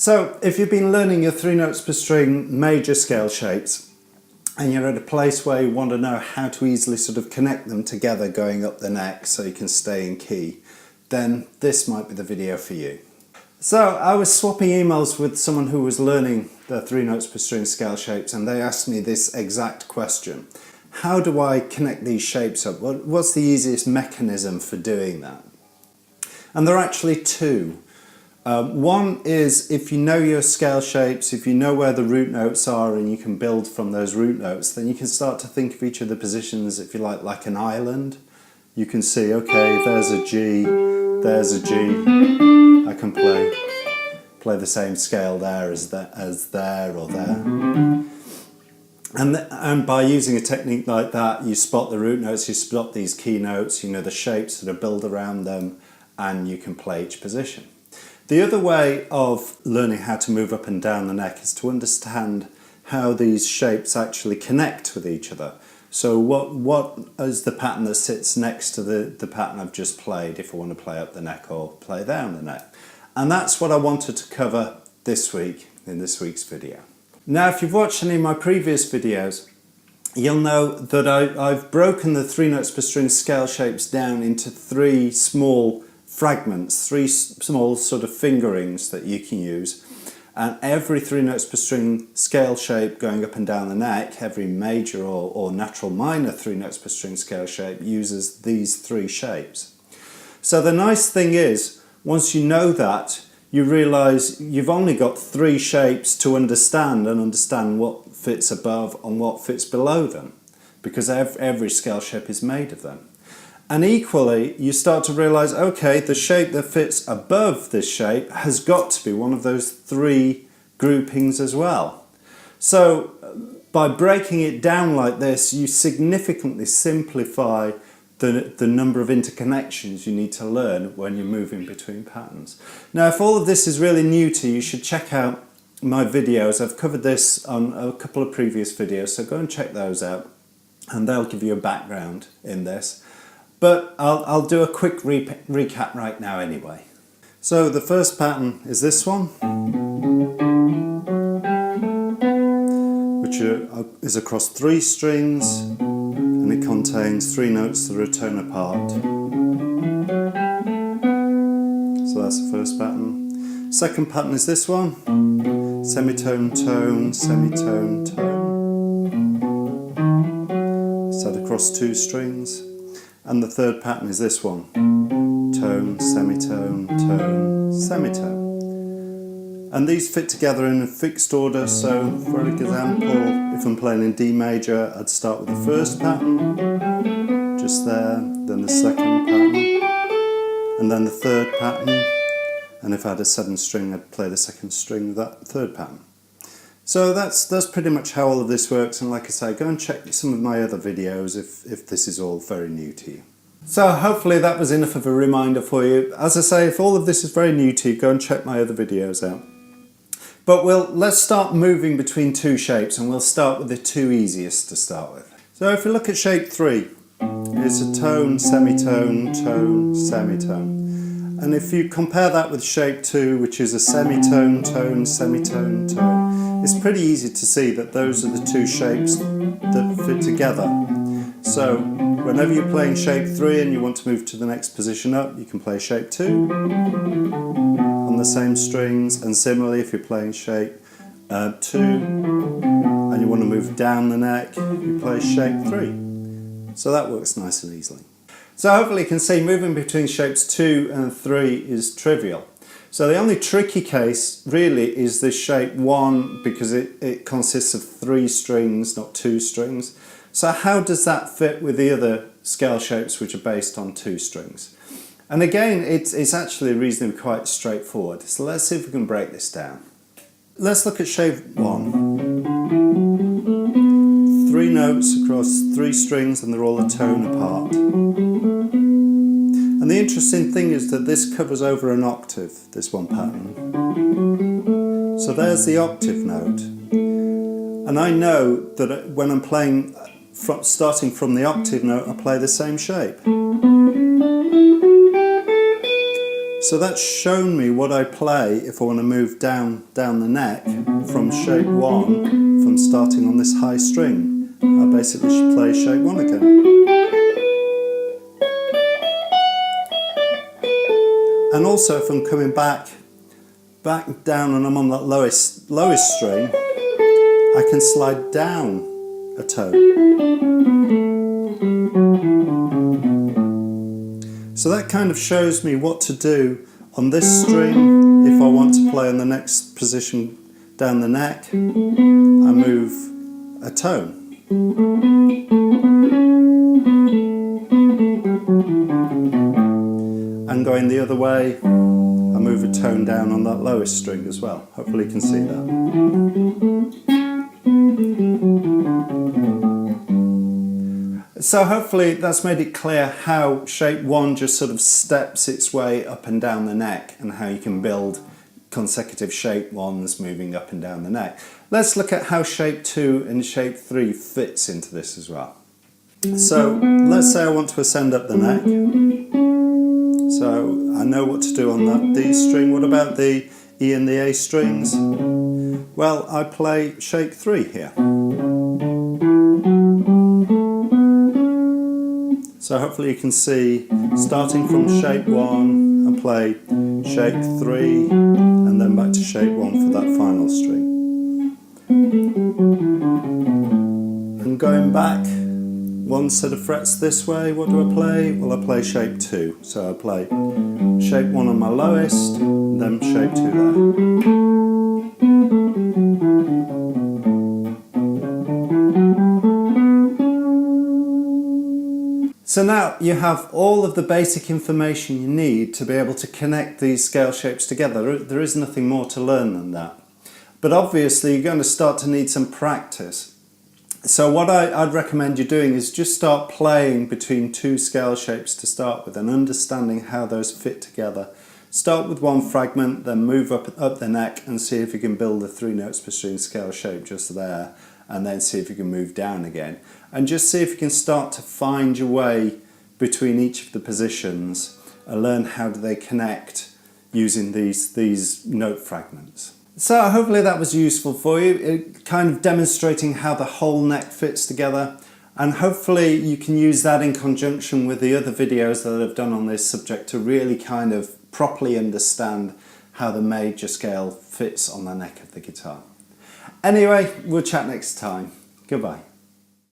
So if you've been learning your 3 notes per string major scale shapes and you're at a place where you want to know how to easily sort of connect them together going up the neck so you can stay in key, then this might be the video for you. So I was swapping emails with someone who was learning the 3 notes per string scale shapes, and they asked me this exact question. How do I connect these shapes up? What's the easiest mechanism for doing that? And there are actually two. One is if you know your scale shapes, if you know where the root notes are and you can build from those root notes, then you can start to think of each of the positions, if you like an island. You can see, okay, there's a G, there's a G. I can play the same scale there as there or there. And by using a technique like that, you spot the root notes, you spot these key notes, you know the shapes that are built around them, and you can play each position. The other way of learning how to move up and down the neck is to understand how these shapes actually connect with each other. So what is the pattern that sits next to the pattern I've just played if I want to play up the neck or play down the neck? And that's what I wanted to cover this week in this week's video. Now, if you've watched any of my previous videos, you'll know that I've broken the 3 notes per string scale shapes down into 3 small fragments, 3 small sort of fingerings that you can use. And every 3 notes per string scale shape going up and down the neck, every major or natural minor 3 notes per string scale shape uses these 3 shapes. So the nice thing is, once you know that, you realise you've only got 3 shapes to understand what fits above and what fits below them, because every scale shape is made of them. And equally, you start to realise, okay, the shape that fits above this shape has got to be one of those 3 groupings as well. So by breaking it down like this, you significantly simplify the number of interconnections you need to learn when you're moving between patterns. Now, if all of this is really new to you, you should check out my videos. I've covered this on a couple of previous videos, so go and check those out, and they'll give you a background in this. But I'll do a quick recap right now anyway. So the first pattern is this one, which is across 3 strings, and it contains 3 notes that are a tone apart. So that's the first pattern. Second pattern is this one, semitone, tone, semitone, tone. Set across 2 strings. And the third pattern is this one, tone, semitone, tone, semitone. And these fit together in a fixed order, so for example, if I'm playing in D major, I'd start with the first pattern, just there, then the second pattern, and then the third pattern, and if I had a 7th string, I'd play the 2nd string of that 3rd pattern. So that's pretty much how all of this works, and like I say, go and check some of my other videos if this is all very new to you. So hopefully that was enough of a reminder for you. As I say, if all of this is very new to you, go and check my other videos out. But let's start moving between 2 shapes, and we'll start with the 2 easiest to start with. So if you look at shape 3, it's a tone, semitone, tone, semitone. And if you compare that with shape 2, which is a semitone, tone, semitone, tone, it's pretty easy to see that those are the 2 shapes that fit together. So whenever you're playing shape 3 and you want to move to the next position up, you can play shape 2 on the same strings, and similarly if you're playing shape 2 and you want to move down the neck, you play shape 3. So that works nice and easily. So hopefully you can see moving between shapes 2 and 3 is trivial. So the only tricky case really is this shape 1, because it consists of 3 strings, not 2 strings. So how does that fit with the other scale shapes which are based on 2 strings? And again, it's actually reasonably quite straightforward. So let's see if we can break this down. Let's look at shape 1. 3 notes across 3 strings, and they're all a tone apart. And the interesting thing is that this covers over an octave, this one pattern. So there's the octave note. And I know that when I'm playing, starting from the octave note, I play the same shape. So that's shown me what I play if I want to move down the neck from shape 1, from starting on this high string. I basically should play shape 1 again. And also if I'm coming back down and I'm on that lowest string, I can slide down a tone. So that kind of shows me what to do on this string if I want to play on the next position down the neck. I move a tone. And going the other way, I move a tone down on that lowest string as well. Hopefully you can see that. So hopefully that's made it clear how shape 1 just sort of steps its way up and down the neck, and how you can build consecutive shape 1s moving up and down the neck. Let's look at how shape 2 and shape 3 fits into this as well. So let's say I want to ascend up the neck. So I know what to do on that D string. What about the E and the A strings? Well, I play shape 3 here. So hopefully you can see, starting from shape 1, I play shape 3 and then back to shape 1 for that final string. And going back one set of frets this way, what do I play? Well, I play shape 2. So I play shape 1 on my lowest, then shape 2 there. So now you have all of the basic information you need to be able to connect these scale shapes together. There is nothing more to learn than that. But obviously you're going to start to need some practice. So what I'd recommend you doing is just start playing between 2 scale shapes to start with, and understanding how those fit together. Start with one fragment, then move up the neck and see if you can build a 3 notes per string scale shape just there, and then see if you can move down again. And just see if you can start to find your way between each of the positions and learn how do they connect using these note fragments. So hopefully that was useful for you, kind of demonstrating how the whole neck fits together, and hopefully you can use that in conjunction with the other videos that I've done on this subject to really kind of properly understand how the major scale fits on the neck of the guitar. Anyway, we'll chat next time. Goodbye.